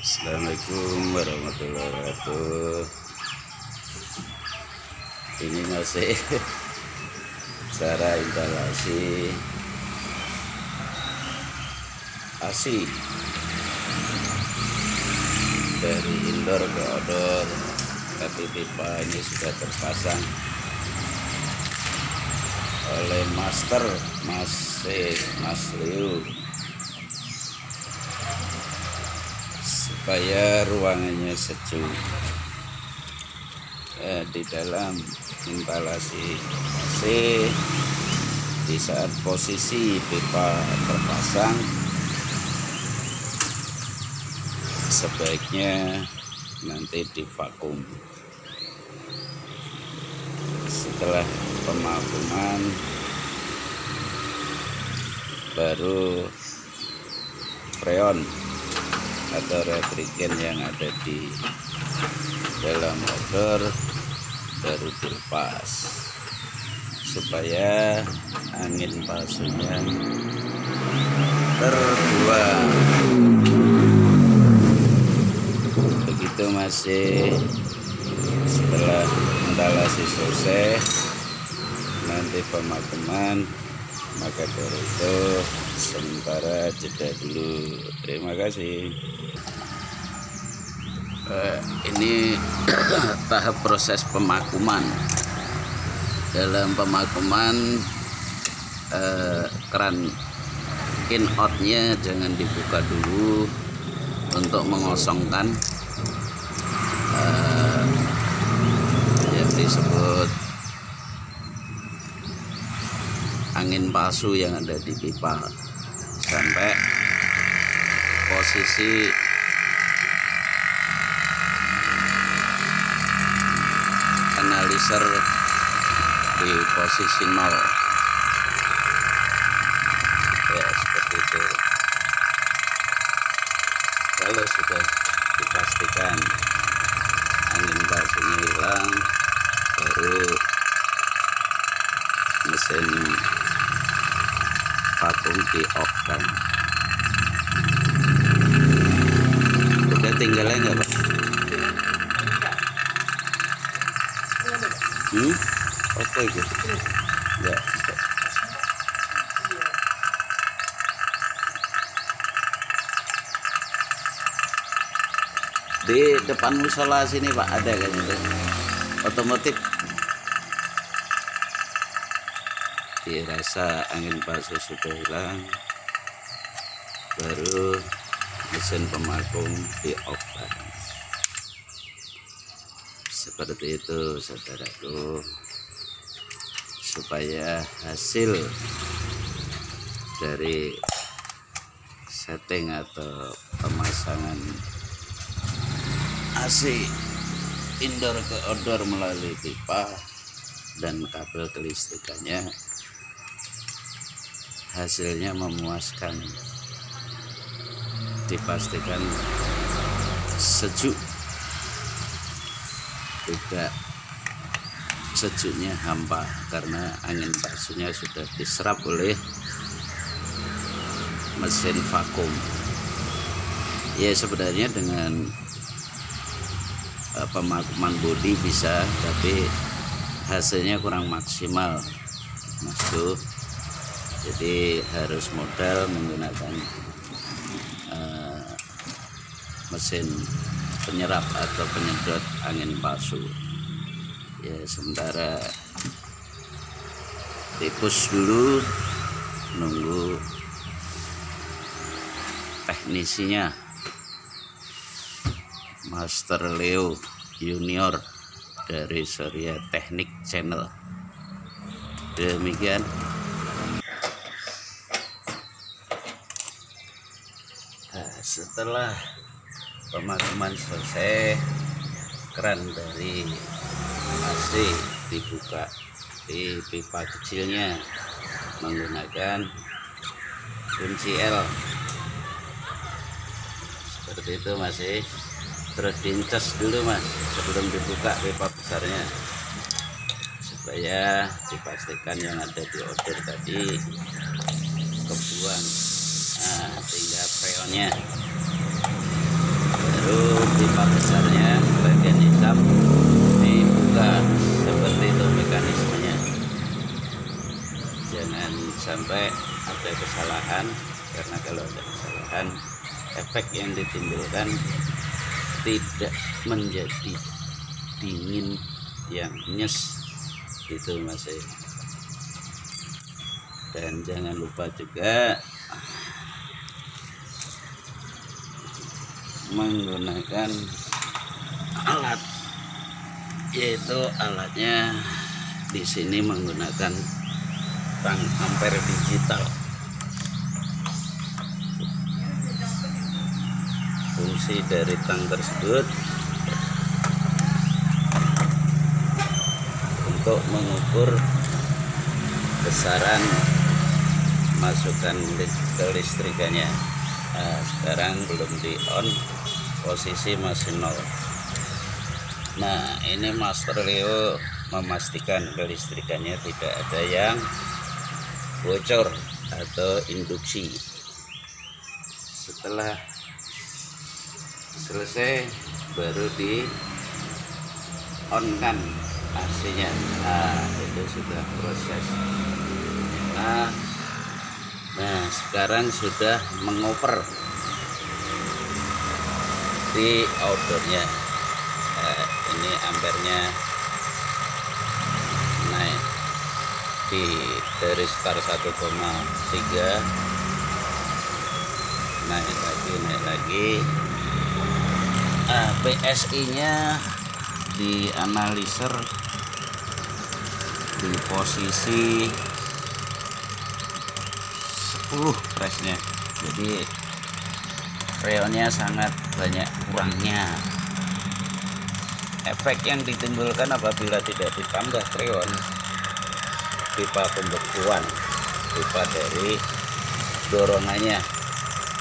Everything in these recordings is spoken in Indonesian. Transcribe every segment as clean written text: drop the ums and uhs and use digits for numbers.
Assalamualaikum warahmatullahi wabarakatuh. Ini masih cara instalasi AC dari indoor ke outdoor, tapi pipa ini sudah terpasang oleh master Mas Leo supaya ruangannya sejuk. Di dalam instalasi AC, di saat posisi pipa terpasang, sebaiknya nanti divakum. Setelah pemakuman, baru freon atau refrigen yang ada di dalam motor baru dilepas supaya angin palsunya terbuang. Begitu masih setelah instalasi selesai, nanti pemakuman. Maka dari itu sementara jeda dulu. Terima kasih. Ini tahap proses pemakuman. Dalam pemakuman, keran in outnya jangan dibuka dulu untuk mengosongkan yang disebut angin palsu yang ada di pipa, sampai posisi analiser di posisi 0 ya, seperti itu. Kalau sudah dipastikan angin palsunya hilang, baru mesin vakum di off kan. Udah tinggalnya enggak, Pak? Apa itu? Enggak. Di depan musola sini, Pak, ada kan itu otomotif. Dirasa angin palsu sudah hilang, baru mesin pemakum di off. Seperti itu, saudaraku, supaya hasil dari setting atau pemasangan AC indoor ke outdoor melalui pipa dan kabel kelistrikannya hasilnya memuaskan, dipastikan sejuk, tidak sejuknya hampa karena angin palsunya sudah diserap oleh mesin vakum. Ya, sebenarnya dengan pemakuman bodi bisa, tapi hasilnya kurang maksimal, Mas Bro. Jadi harus modal menggunakan mesin penyerap atau penyedot angin palsu. Ya, sementara tipus dulu, nunggu teknisinya Master Leo Junior dari Surya Teknik Channel. Demikian. Setelah pemakuman selesai, keran dari AC dibuka di pipa kecilnya menggunakan kunci L seperti itu, masih terus dincas dulu, Mas, sebelum dibuka pipa besarnya, supaya dipastikan yang ada di outdoor tadi kebuang. Nah, tinggal freonnya besarnya bagian hitam dibuka, seperti itu mekanismenya. Jangan sampai ada kesalahan, karena kalau ada kesalahan efek yang ditimbulkan tidak menjadi dingin yang nyes gitu Mas. Dan jangan lupa juga menggunakan alat, yaitu alatnya di sini menggunakan tang ampere digital. Fungsi dari tang tersebut untuk mengukur besaran masukan kelistrikannya. Nah, sekarang belum di on, posisi masih 0. Nah, ini Master Leo memastikan kelistrikannya tidak ada yang bocor atau induksi. Setelah selesai baru di on kan AC-nya. Nah, itu sudah proses. Nah, sekarang sudah mengoper di outdoornya. Ini ampernya naik dari start 1,3 naik lagi. PSI nya di analiser di posisi 10 presnya, jadi freonnya sangat banyak kurangnya. Efek yang ditimbulkan apabila tidak ditambah freon, pipa pembekuan, pipa dari dorongannya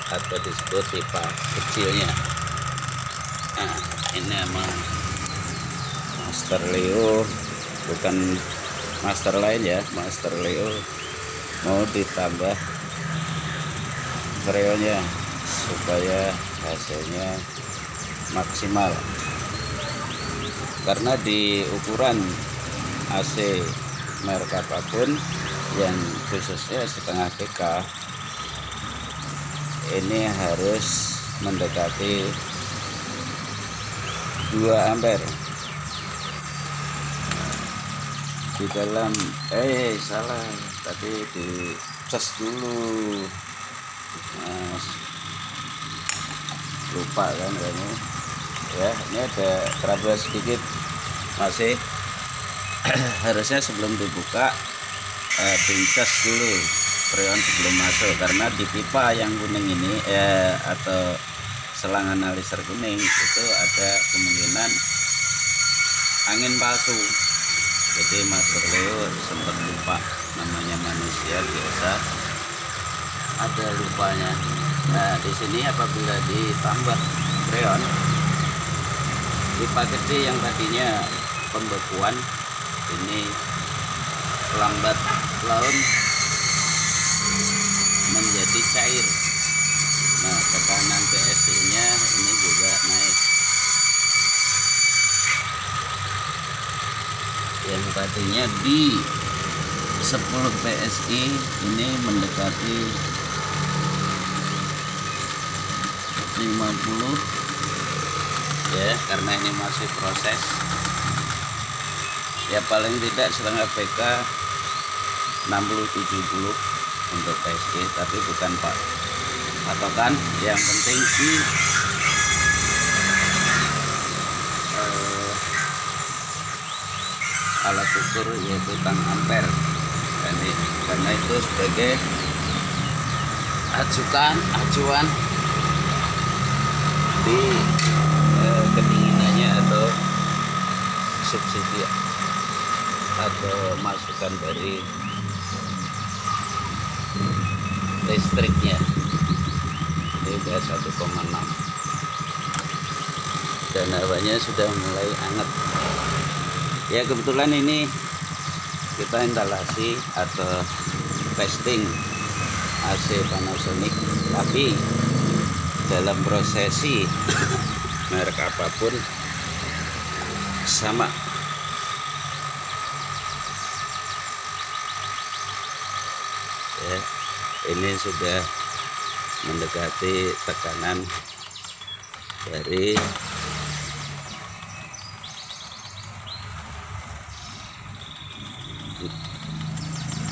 atau disebut pipa kecilnya. Nah, ini emang Master Leo, bukan Master lain ya, Master Leo mau ditambah freonnya supaya hasilnya maksimal. Karena di ukuran AC merek apapun yang khususnya setengah PK ini harus mendekati 2 ampere di dalam. Salah, tadi di cas dulu. Lupa kan kamu ya. Ini ada trouble sedikit masih. Harusnya sebelum dibuka dicas dulu freon sebelum masuk, karena di pipa yang kuning ini atau selang analiser kuning itu ada kemungkinan angin palsu. Jadi Master Leo sempat lupa, namanya manusia biasa ada lupanya. Nah, di sini apabila ditambah freon, pipa gede yang tadinya pembekuan ini lambat laun menjadi cair. Nah, tekanan PSI nya ini juga naik. Yang tadinya di 10 PSI ini mendekati 50 ya, karena ini masih proses ya. Paling tidak setengah PK 60-70 untuk PSI, tapi bukan patokan. Yang penting di alat ukur yaitu tang ampere, karena itu sebagai acuan di kedinginannya atau subsidi atau masukan dari listriknya. Ini udah 1,6 dan hawanya sudah mulai hangat ya. Kebetulan ini kita instalasi atau testing AC Panasonic, tapi dalam prosesi merek apapun sama. Ya, ini sudah mendekati tekanan dari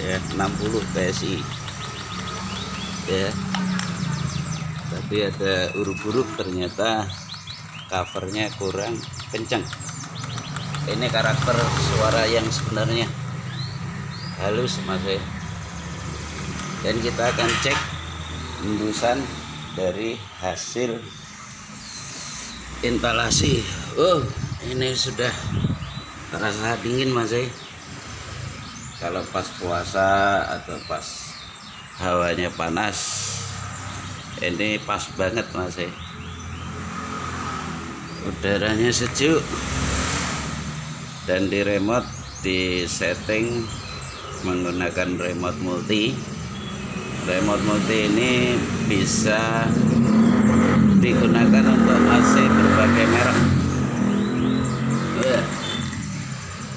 ya 60 PSI ya, tapi ada huruf-huruf ternyata covernya kurang kencang. Ini karakter suara yang sebenarnya halus mas ya. Dan kita akan cek embusan dari hasil instalasi. Oh, ini sudah terasa dingin mas ya. Kalau pas puasa atau pas hawanya panas, ini pas banget mas ya. Udaranya sejuk, dan di remote di setting menggunakan remote multi. Remote multi ini bisa digunakan untuk AC berbagai merek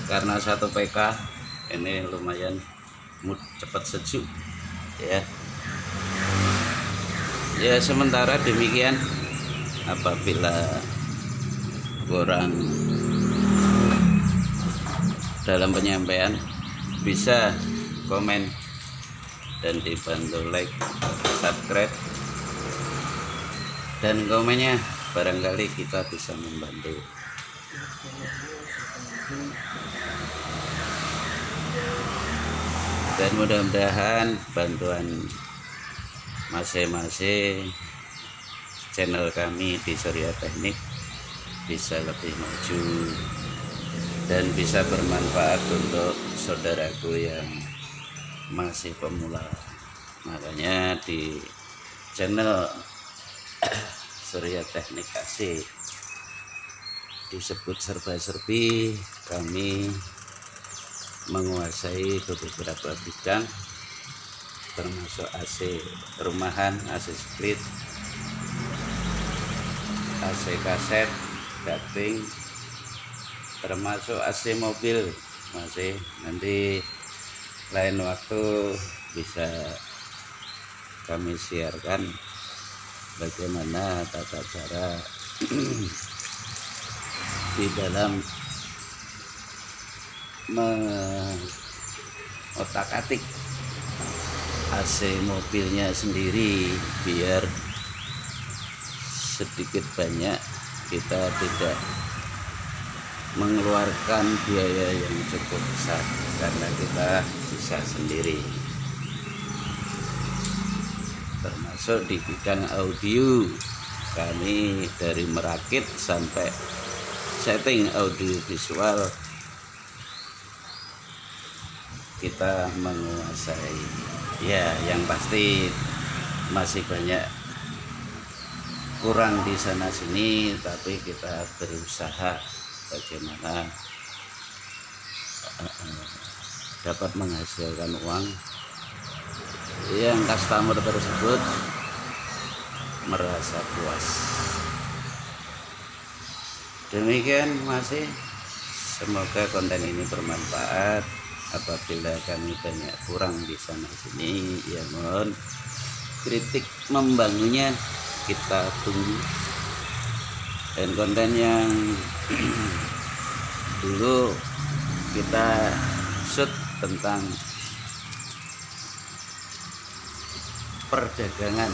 karena 1 PK ini lumayan cepat sejuk ya. Ya sementara demikian. Apabila kurang dalam penyampaian bisa komen dan dibantu like, subscribe, dan komennya barangkali kita bisa membantu. Dan mudah-mudahan bantuan masing-masing channel kami di Surya Teknik bisa lebih maju dan bisa bermanfaat untuk saudaraku yang masih pemula. Makanya di channel Surya Teknik AC disebut serba-serbi. Kami menguasai beberapa bidang termasuk AC rumahan, AC split, AC kaset, ducting, termasuk AC mobil. Masih nanti lain waktu bisa kami siarkan bagaimana tata cara di dalam mengotak-atik AC mobilnya sendiri, biar sedikit banyak kita tidak mengeluarkan biaya yang cukup besar karena kita bisa sendiri. Termasuk di bidang audio, kami dari merakit sampai setting audio visual kita menguasai. Ya yang pasti masih banyak kurang di sana sini, tapi kita berusaha bagaimana dapat menghasilkan uang yang customer tersebut merasa puas. Demikian masih, semoga konten ini bermanfaat. Apabila kami banyak kurang di sana sini, ya mohon kritik membangunnya kita tunggu. Dan konten yang dulu kita shoot tentang perdagangan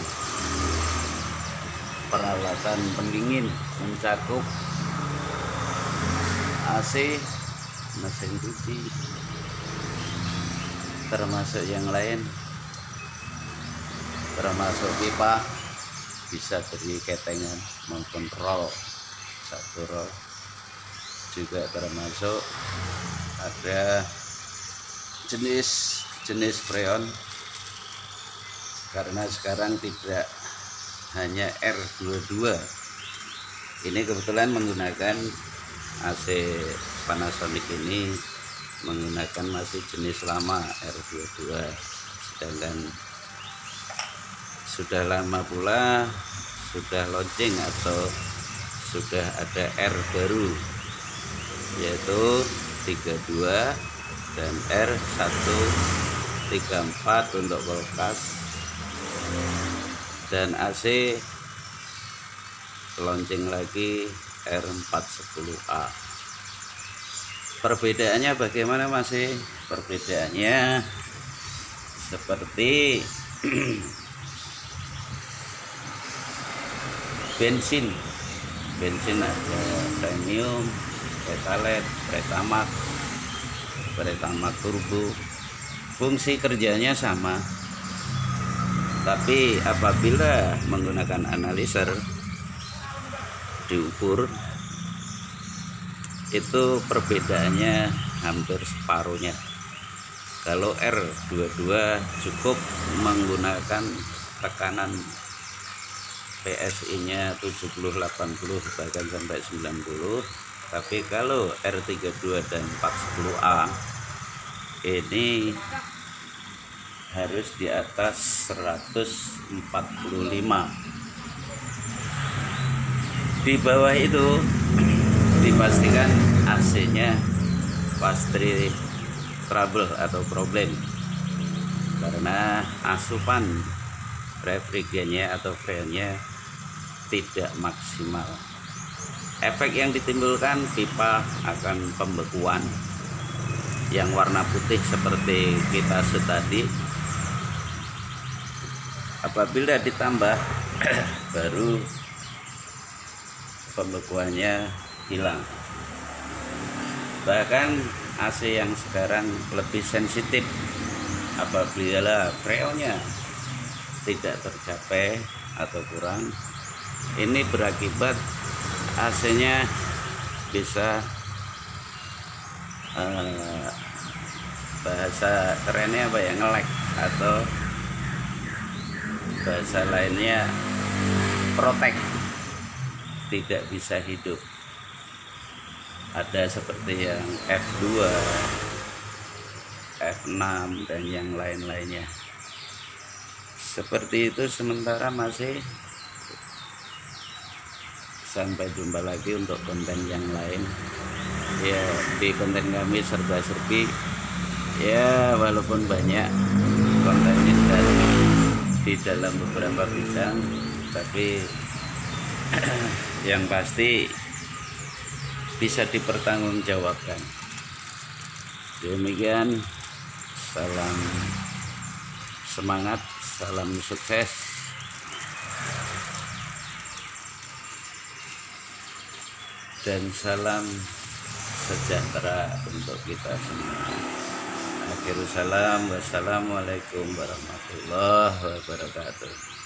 peralatan pendingin mencakup AC, mesin cuci, termasuk yang lain, termasuk pipa, bisa dari ketengan maupun roll, 1 roll, juga termasuk ada jenis freon, karena sekarang tidak hanya R22. Ini kebetulan menggunakan AC Panasonic, ini menggunakan masih jenis lama R22, sedangkan sudah lama pula sudah launching atau sudah ada R baru, yaitu 32 dan R134 untuk kulkas, dan AC launching lagi R410A. Perbedaannya bagaimana Mas? Perbedaannya seperti bensin ada premium, pertalite, pertamax turbo. Fungsi kerjanya sama, tapi apabila menggunakan analyzer diukur, itu perbedaannya hampir separuhnya. Kalau R22 cukup menggunakan tekanan PSI nya 70, 80 bahkan sampai 90. Tapi kalau R32 dan 410A ini harus di atas 145. Di bawah itu dipastikan AC nya pasti trouble atau problem, karena asupan refrigerantnya atau fan-nya tidak maksimal. Efek yang ditimbulkan, pipa akan pembekuan yang warna putih seperti kita tadi. Apabila ditambah baru pembekuannya hilang. Bahkan AC yang sekarang lebih sensitif apabila freonnya tidak tercapai atau kurang. Ini berakibat AC-nya bisa bahasa kerennya apa ya, nge-lag, atau bahasa lainnya protek, tidak bisa hidup. Ada seperti yang F2, F6 dan yang lain-lainnya seperti itu. Sementara masih, sampai jumpa lagi untuk konten yang lain ya. Di konten kami serba-serbi ya, walaupun banyak kontennya di dalam beberapa bidang, tapi yang pasti bisa dipertanggungjawabkan. Demikian, salam semangat, salam sukses, dan salam sejahtera untuk kita semua. Akhirul salam, wassalamualaikum warahmatullahi wabarakatuh.